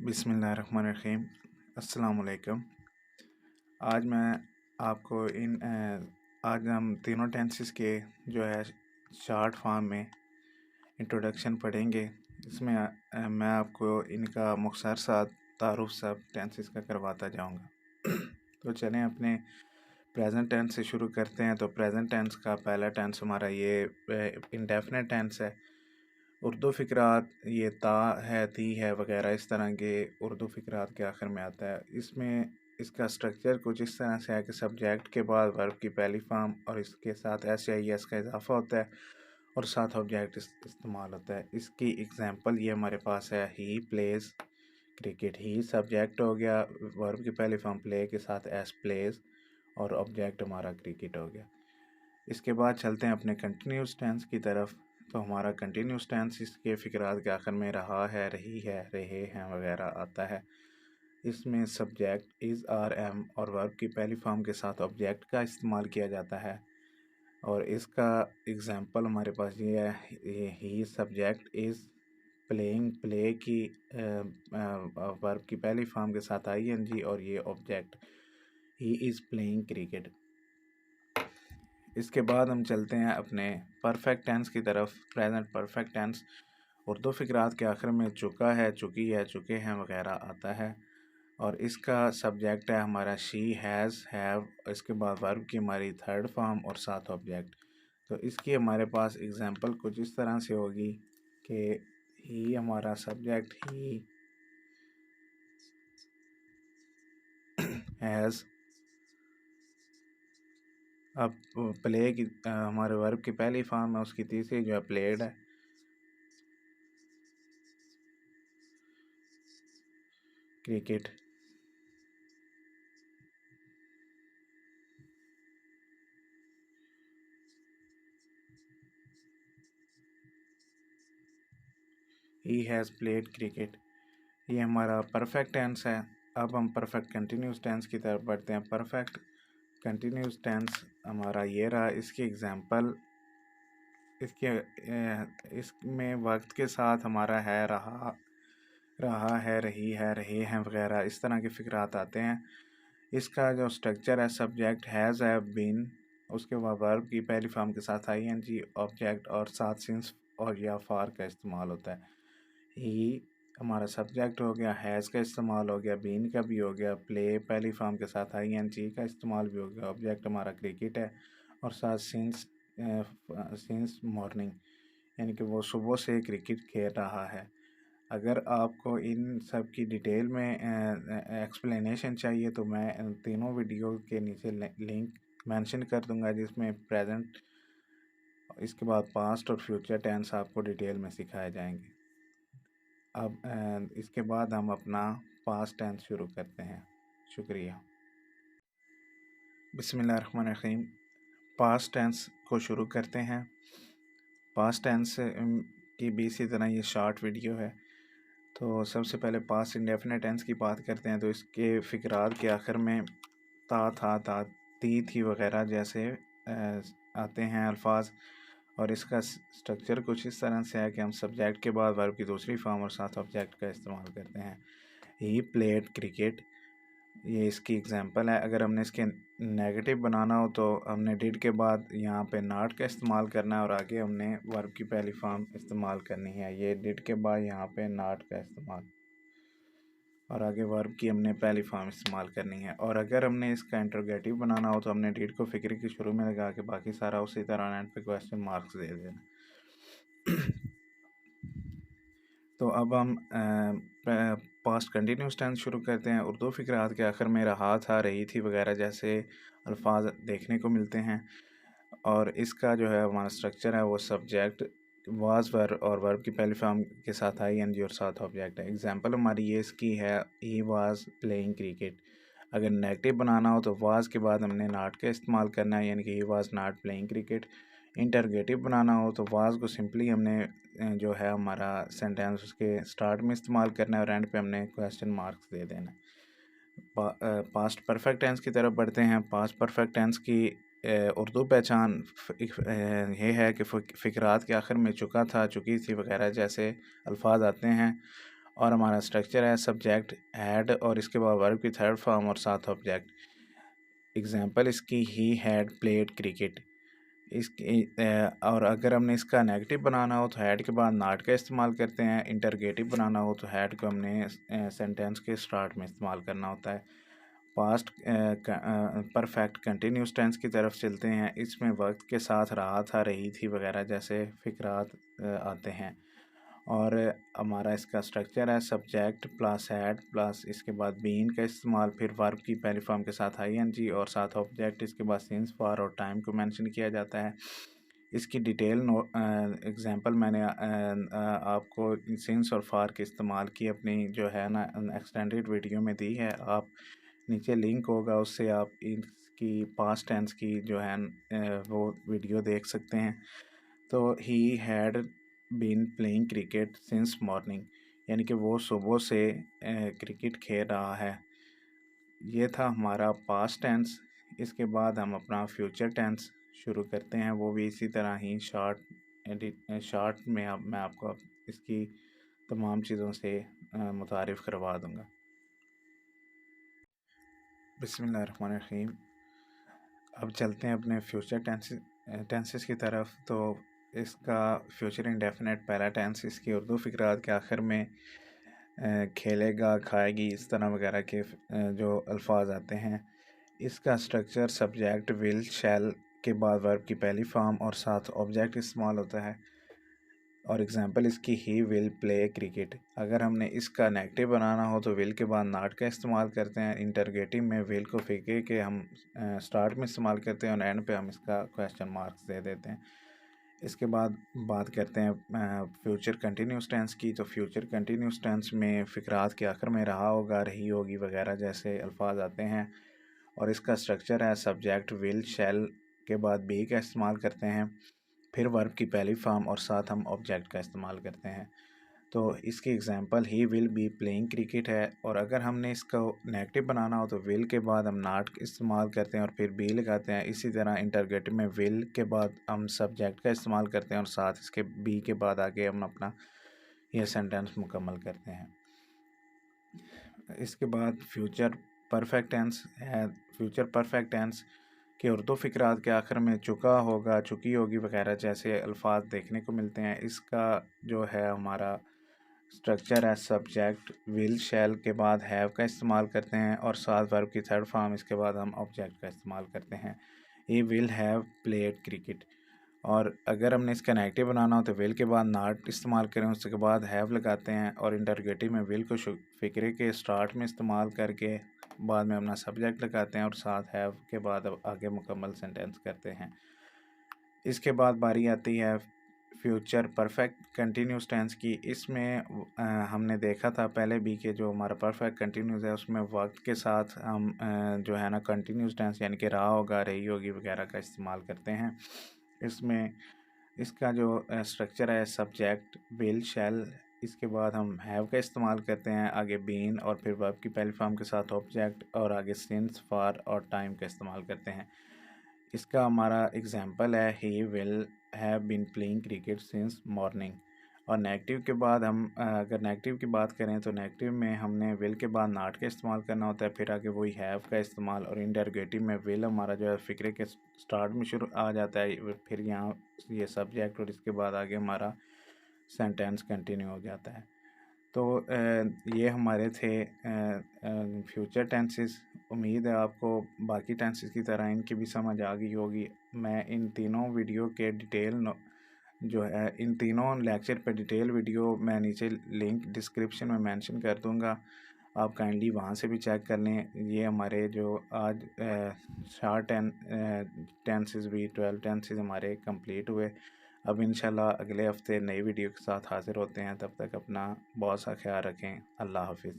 बिस्मिल्लाहिर्रहमानिर्रहीम। अस्सलाम वालेकुम। आज मैं आपको आज हम तीनों टेंसेस के जो है शॉर्ट फॉर्म में इंट्रोडक्शन पढ़ेंगे। इसमें मैं आपको इनका मुख्तसर सा तारुफ सब टेंसेस का करवाता जाऊंगा। तो चलें अपने प्रेजेंट टेंस से शुरू करते हैं। तो प्रेजेंट टेंस का पहला टेंस हमारा ये इंडेफिनिट टेंस है। उर्दू फ़िक्रात ये ता है, ती है वगैरह इस तरह के उर्दू फ़िक्रात के आखिर में आता है। इसमें इसका स्ट्रक्चर कुछ इस तरह से है कि सब्जेक्ट के बाद वर्ब की पहली फॉर्म और इसके साथ एस या एस का इजाफा होता है और साथ ऑब्जेक्ट इस्तेमाल होता है। इसकी एग्जांपल ये हमारे पास है, he plays cricket. He subject हो गया, वर्ब की पहली फॉर्म प्ले के साथ एस प्लेज और ऑब्जेक्ट हमारा क्रिकेट हो गया। इसके बाद चलते हैं अपने कंटिन्यूस टेंस की तरफ। तो हमारा कंटिन्यूस टेंस इसके फ़िक्रात के आखिर में रहा है, रही है, रहे हैं वगैरह आता है। इसमें सब्जेक्ट इज़, आर, एम और वर्ब की पहली फॉर्म के साथ ऑब्जेक्ट का इस्तेमाल किया जाता है। और इसका एग्जांपल हमारे पास ये है, ही सब्जेक्ट इज़ प्लेइंग, प्ले की वर्ब की पहली फॉर्म के साथ आईएनजी और ये object, he is playing cricket. इसके बाद हम चलते हैं अपने परफेक्ट टेंस की तरफ। प्रेजेंट परफेक्ट टेंस उर्दू फ़िक्रात के आखिर में चुका है, चुकी है, चुके हैं वगैरह आता है। और इसका सब्जेक्ट है हमारा शी, हैज़, हैव। इसके बाद वर्ब की हमारी थर्ड फॉर्म और साथ ऑब्जेक्ट। तो इसकी हमारे पास एग्जांपल कुछ इस तरह से होगी कि ही हमारा सब्जेक्ट, ही हैज़। अब प्ले की हमारे वर्ब की पहली फॉर्म है, उसकी तीसरी जो है प्लेड है। Cricket. He has played cricket. ये हमारा परफेक्ट टेंस है। अब हम परफेक्ट कंटिन्यूस टेंस की तरफ बढ़ते हैं। परफेक्ट कंटिन्यूस टेंस हमारा ये रहा। इसकी एग्जांपल इसमें वक्त के साथ हमारा है, रहा, रहा है, रही है, रहे हैं वगैरह इस तरह के फ़िक्रात आते हैं। इसका जो स्ट्रक्चर है, सब्जेक्ट हैज़, हैव, बीन, उसके बाद वर्ब की पहली फॉर्म के साथ आईएनजी, ऑब्जेक्ट और साथ सिंस और या फार का इस्तेमाल होता है। ही हमारा सब्जेक्ट हो गया, हैज़ का इस्तेमाल हो गया, बीन का भी हो गया, प्ले पहली फॉर्म के साथ आईएनजी का इस्तेमाल भी हो गया, ऑब्जेक्ट हमारा क्रिकेट है और साथ सिंस मॉर्निंग, यानी कि वो सुबह से क्रिकेट खेल रहा है। अगर आपको इन सब की डिटेल में एक्सप्लेनेशन चाहिए तो मैं तीनों वीडियो के नीचे लिंक मेंशन कर दूंगा, जिसमें प्रेजेंट, इसके बाद पास्ट और फ्यूचर टेंस आपको डिटेल में सिखाए जाएंगे। अब इसके बाद हम अपना पास्ट टेंस शुरू करते हैं। शुक्रिया। बिस्मिल्लाहिर्रहमानिर्रहीम। पास्ट टेंस को शुरू करते हैं। पास्ट टेंस की भी इसी तरह ये शॉर्ट वीडियो है। तो सबसे पहले पास्ट इंडेफिनिट टेंस की बात करते हैं। तो इसके फ़िक्रात के आखिर में ता, था, ता, ती, थी वगैरह जैसे आते हैं अल्फाज। और इसका स्ट्रक्चर कुछ इस तरह से है कि हम सब्जेक्ट के बाद वर्ब की दूसरी फॉर्म और साथ ऑब्जेक्ट का इस्तेमाल करते हैं। ही प्लेड क्रिकेट, ये इसकी एग्जांपल है। अगर हमने इसके नेगेटिव बनाना हो तो हमने डिड के बाद यहाँ पे नॉट का इस्तेमाल करना है और आगे हमने वर्ब की पहली फॉर्म इस्तेमाल करनी है। ये डिड के बाद यहाँ पे नॉट का इस्तेमाल और आगे वर्ब की हमने पहली फॉर्म इस्तेमाल करनी है। और अगर हमने इसका इंटरोगेटिव बनाना हो तो हमने डिड को फिक्र के शुरू में लगा के बाकी सारा उसी तरह एंड पे क्वेश्चन मार्क्स दे देना। तो अब हम पास्ट कंटिन्यूस टेंस शुरू करते हैं। उर्दू फ़िक्रात के आखिर में रहा था, रही थी वगैरह जैसे अल्फाज देखने को मिलते हैं। और इसका जो है हमारा स्ट्रक्चर है वो सब्जेक्ट, वाज, वर और वर्ब की पहली फॉर्म के साथ आईएनजी और साथ ऑब्जेक्ट है। एग्जांपल हमारी ये इसकी है, ही वाज प्लेइंग क्रिकेट। अगर नेगेटिव बनाना हो तो वाज के बाद हमने नॉट का इस्तेमाल करना है, यानी कि he was not playing cricket. Interrogative बनाना हो तो वाज को सिंपली हमने जो है हमारा सेंटेंस उसके स्टार्ट में इस्तेमाल करना है और एंड पे हमने क्वेश्चन मार्क्स दे देना है। पास्ट परफेक्ट टेंस की तरफ बढ़ते हैं। पास्ट परफेक्ट टेंस की उर्दू पहचान ये है कि फ़िक्रात के आखिर में चुका था, चुकी थी वगैरह जैसे अल्फाज आते हैं और हमारा स्ट्रक्चर है सब्जेक्ट हैड और इसके बाद वर्ब की थर्ड फॉर्म और साथ ऑब्जेक्ट। एग्जांपल इसकी ही हैड प्लेड क्रिकेट। इसकी और अगर हमने इसका नेगेटिव बनाना हो तो हैड के बाद नॉट का इस्तेमाल करते हैं। इंटरगेटिव बनाना हो तो हैड को हमने सेंटेंस के स्टार्ट में इस्तेमाल करना होता है। पास्ट परफेक्ट कंटिन्यूस टेंस की तरफ चलते हैं। इसमें वक्त के साथ रहा था, रही थी वगैरह जैसे फ़िक्रात आते हैं। और हमारा इसका स्ट्रक्चर है सब्जेक्ट प्लस हैड प्लस इसके बाद बीन का इस्तेमाल, फिर वर्ब की पहली फॉर्म के साथ आईएनजी और साथ ऑब्जेक्ट, इसके बाद सिंस फॉर और टाइम को मेंशन किया जाता है। इसकी डिटेल एग्जांपल मैंने आपको सिंस और फॉर के इस्तेमाल की अपनी जो है ना एक्सटेंडेड वीडियो में दी है। आप नीचे लिंक होगा, उससे आप इसकी पास्ट टेंस की जो है वो वीडियो देख सकते हैं। तो he had been playing cricket since morning, यानी कि वो सुबह से क्रिकेट खेल रहा है। ये था हमारा पास्ट टेंस। इसके बाद हम अपना फ्यूचर टेंस शुरू करते हैं, वो भी इसी तरह ही शॉर्ट में मैं आपको इसकी तमाम चीज़ों से मुतारिफ़ करवा दूँगा। बिस्मिल्लाहिर्रहमानिर्रहीम। अब चलते हैं अपने फ्यूचर टेंसेस की तरफ। तो इसका फ्यूचर इंडेफिनेट पहला टेंस, इसकी उर्दू फ़िक्रात के आखिर में खेलेगा, खाएगी, इस तरह वगैरह के जो अल्फाज आते हैं। इसका स्ट्रक्चर सब्जेक्ट विल शैल के बाद वर्ब की पहली फॉर्म और साथ ऑब्जेक्ट इस्तेमाल होता है। और एग्जांपल इसकी ही विल प्ले क्रिकेट। अगर हमने इसका नेगेटिव बनाना हो तो विल के बाद नॉट का इस्तेमाल करते हैं। इंटरगेटिव में विल को फिक्र के हम स्टार्ट में इस्तेमाल करते हैं और एंड पे हम इसका क्वेश्चन मार्क्स दे देते हैं। इसके बाद बात करते हैं फ्यूचर कंटिन्यूस टेंस की। तो फ्यूचर कंटिन्यूस टेंस में फ़िक्रात के आखिर में रहा होगा, रही होगी वगैरह जैसे अल्फाज आते हैं। और इसका स्ट्रक्चर है सब्जेक्ट विल शैल के बाद बी का इस्तेमाल करते हैं, फिर वर्ब की पहली फॉर्म और साथ हम ऑब्जेक्ट का इस्तेमाल करते हैं। तो इसकी example he will be playing cricket है। और अगर हमने इसको नेगेटिव बनाना हो तो विल के बाद हम नॉट इस्तेमाल करते हैं और फिर बी लगाते हैं। इसी तरह इंटरगेटिव में विल के बाद हम सब्जेक्ट का इस्तेमाल करते हैं और साथ इसके बी के बाद आगे हम अपना यह सेंटेंस मुकम्मल करते हैं। इसके बाद फ्यूचर परफेक्ट टेंस है। फ्यूचर परफेक्ट टेंस के उर्दू फ़िक्रात के आखिर में चुका होगा, चुकी होगी वगैरह जैसे अल्फाज देखने को मिलते हैं। इसका जो है हमारा स्ट्रक्चर है सब्जेक्ट विल शैल के बाद हैव का इस्तेमाल करते हैं और साथ वर्ब की थर्ड फॉर्म, इसके बाद हम ऑब्जेक्ट का इस्तेमाल करते हैं। ही विल हैव प्लेड क्रिकेट। और अगर हमने इसका नेगेटिव बनाना हो तो विल के बाद नॉट इस्तेमाल करें, उसके बाद हैव लगाते हैं और इंटरगेटिव में विल को फ़िक्रे के स्टार्ट में इस्तेमाल करके बाद में अपना सब्जेक्ट लगाते हैं और साथ हैव के बाद आगे मुकम्मल सेंटेंस करते हैं। इसके बाद बारी आती है फ्यूचर परफेक्ट कंटिन्यूस टेंस की। इसमें हमने देखा था पहले भी कि जो हमारा परफेक्ट कंटिन्यूस है उसमें वक्त के साथ हम जो है ना कंटिन्यूस टेंस यानी कि रहा होगा, रही होगी वगैरह का इस्तेमाल करते हैं। इसमें इसका जो स्ट्रक्चर है सब्जेक्ट विल शैल, इसके बाद हम हैव का इस्तेमाल करते हैं, आगे बीन और फिर वर्ब की पहली फॉर्म के साथ ऑब्जेक्ट और आगे सिंस फॉर और टाइम का इस्तेमाल करते हैं। इसका हमारा एग्जांपल है he will have been playing cricket since morning. और नेगेटिव के बाद हम अगर नेगेटिव की बात करें तो नेगेटिव में हमने विल के बाद नॉट का इस्तेमाल करना होता है, फिर आगे वही हैव का इस्तेमाल। और इंटरगेटिव में विल हमारा जो है फ़िक्रे के स्टार्ट में शुरू आ जाता है, फिर यहाँ ये सब्जेक्ट और इसके बाद आगे हमारा सेंटेंस कंटिन्यू हो जाता है। तो ये हमारे थे फ्यूचर टेंसेस। उम्मीद है आपको बाकी टेंसेस की तरह इनकी भी समझ आ गई होगी। मैं इन तीनों वीडियो के डिटेल जो है इन तीनों लेक्चर पे डिटेल वीडियो मैं नीचे लिंक डिस्क्रिप्शन में मेंशन कर दूंगा, आप काइंडली वहाँ से भी चेक कर लें। ये हमारे जो आज शॉर्ट टेंसेस भी 12 टेंसेस हमारे कंप्लीट हुए। अब इंशाल्लाह अगले हफ्ते नई वीडियो के साथ हाज़िर होते हैं। तब तक अपना बहुत सा ख्याल रखें। अल्लाह हाफिज़।